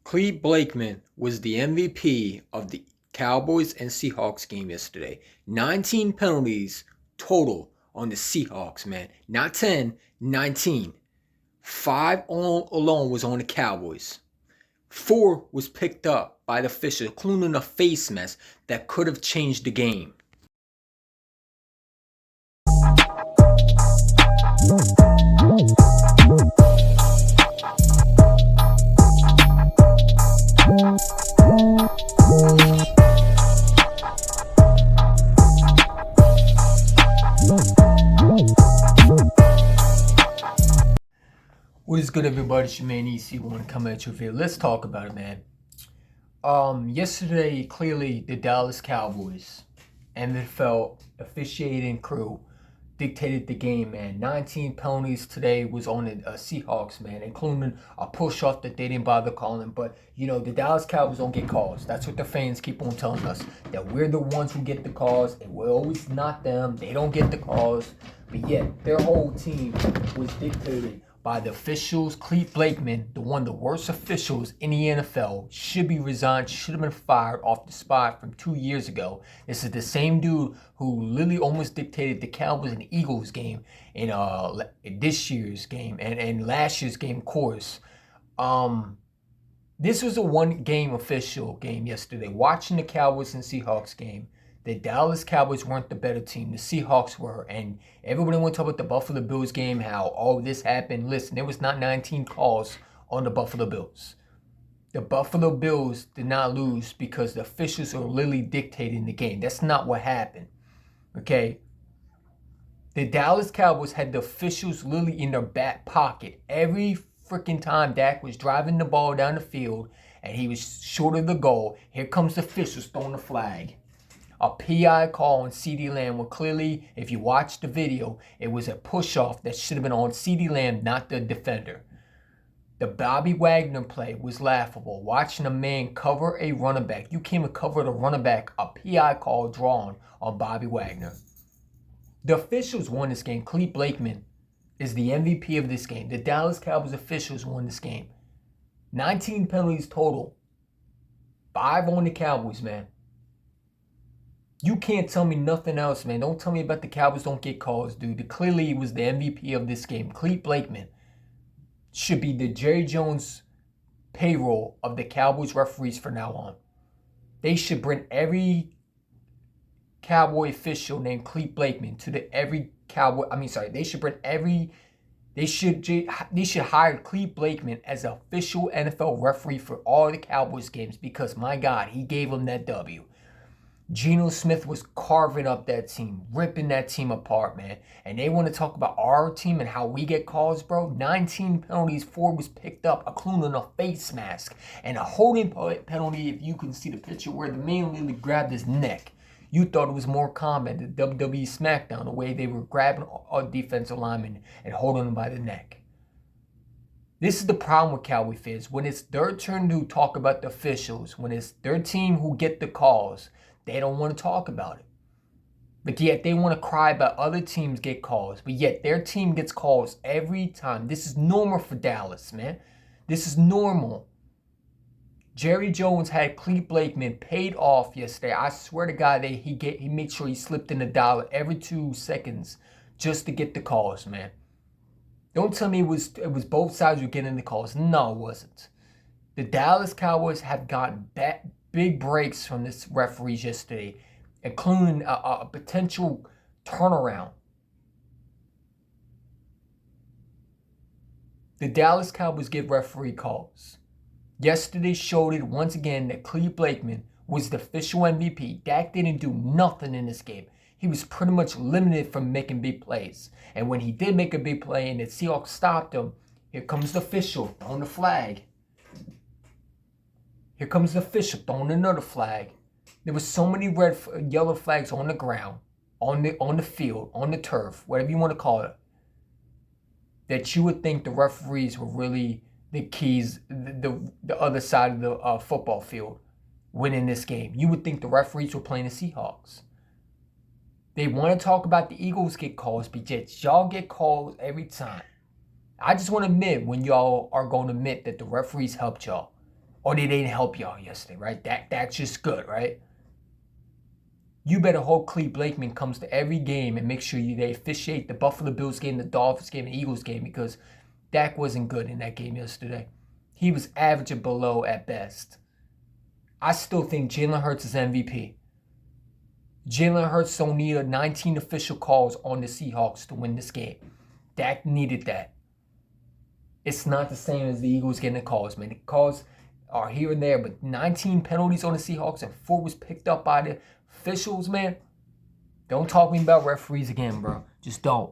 Clete Blakeman was the MVP of the Cowboys and Seahawks game yesterday. 19 penalties total on the Seahawks, man. Not 10, 19. 5 alone was on the Cowboys. 4 was picked up by the official, including a face mask that could have changed the game. What is good, everybody? It's your man EC1 coming at you here. Let's talk about it, man. Yesterday, clearly, the Dallas Cowboys and NFL officiating crew dictated the game, man. 19 penalties today was on the Seahawks, man, including a push-off that they didn't bother calling. But, the Dallas Cowboys don't get calls. That's what the fans keep on telling us, that we're the ones who get the calls, and we're always not them. They don't get the calls. But yet, their whole team was dictated by the officials. Clete Blakeman, one of the worst officials in the NFL, should be resigned, should have been fired off the spot from 2 years ago. This is the same dude who literally almost dictated the Cowboys and Eagles game in this year's game and last year's game, of course. This was a one-game official game yesterday. Watching the Cowboys and Seahawks game, the Dallas Cowboys weren't the better team. The Seahawks were. And everybody want to talk about the Buffalo Bills game, how, this happened. Listen, there was not 19 calls on the Buffalo Bills. The Buffalo Bills did not lose because the officials are literally dictating the game. That's not what happened. Okay? The Dallas Cowboys had the officials literally in their back pocket every freaking time Dak was driving the ball down the field and he was short of the goal. Here comes the officials throwing the flag. A PI call on CeeDee Lamb, where clearly, if you watch the video, it was a push-off that should have been on CeeDee Lamb, not the defender. The Bobby Wagner play was laughable. Watching a man cover a running back. You came and covered a running back, a PI call drawn on Bobby Wagner. The officials won this game. Clete Blakeman is the MVP of this game. The Dallas Cowboys officials won this game. 19 penalties total. 5 on the Cowboys, man. You can't tell me nothing else, man. Don't tell me about the Cowboys don't get calls, dude. Clearly, he was the MVP of this game. Clete Blakeman should be the Jerry Jones payroll of the Cowboys referees from now on. They should bring every Cowboy official named Clete Blakeman to they should bring they should hire Clete Blakeman as an official NFL referee for all the Cowboys games because, my God, he gave them that W. Geno Smith was carving up that team, ripping that team apart, man. And they want to talk about our team and how we get calls, bro. 19 penalties, 4 was picked up, including a face mask. And a holding penalty, if you can see the picture, where the man literally grabbed his neck. You thought it was more common, the WWE SmackDown, the way they were grabbing a defensive lineman and holding him by the neck. This is the problem with Cowboy fans. When it's their turn to talk about the officials, when it's their team who get the calls, they don't want to talk about it. But yet they want to cry about other teams get calls. But yet their team gets calls every time. This is normal for Dallas, man. This is normal. Jerry Jones had Clete Blakeman paid off yesterday. I swear to God, he made sure he slipped in $1 every 2 seconds just to get the calls, man. Don't tell me it was both sides were getting the calls. No, it wasn't. The Dallas Cowboys have gotten big breaks from this referees yesterday, including a potential turnaround. The Dallas Cowboys get referee calls. Yesterday showed it once again that Clete Blakeman was the official MVP. Dak didn't do nothing in this game. He was pretty much limited from making big plays. And when he did make a big play and the Seahawks stopped him, here comes the official throwing the flag. Here comes the official throwing another flag. There were so many yellow flags on the ground, on the field, on the turf, whatever you want to call it, that you would think the referees were really the keys, the other side of the football field, winning this game. You would think the referees were playing the Seahawks. They want to talk about the Eagles get calls, but yet y'all get calls every time. I just want to admit when y'all are going to admit that the referees helped y'all. or they didn't help y'all yesterday, right? That's just good, right? You better hope Clete Blakeman comes to every game and make sure they officiate the Buffalo Bills game, the Dolphins game, the Eagles game, because Dak wasn't good in that game yesterday. He was average or below at best. I still think Jalen Hurts is MVP. Jalen Hurts don't need 19 official calls on the Seahawks to win this game. Dak needed that. It's not the same as the Eagles getting the calls, man. The calls are here and there, but 19 penalties on the Seahawks and 4 was picked up by the officials, man. Don't talk to me about referees again, bro. Just don't.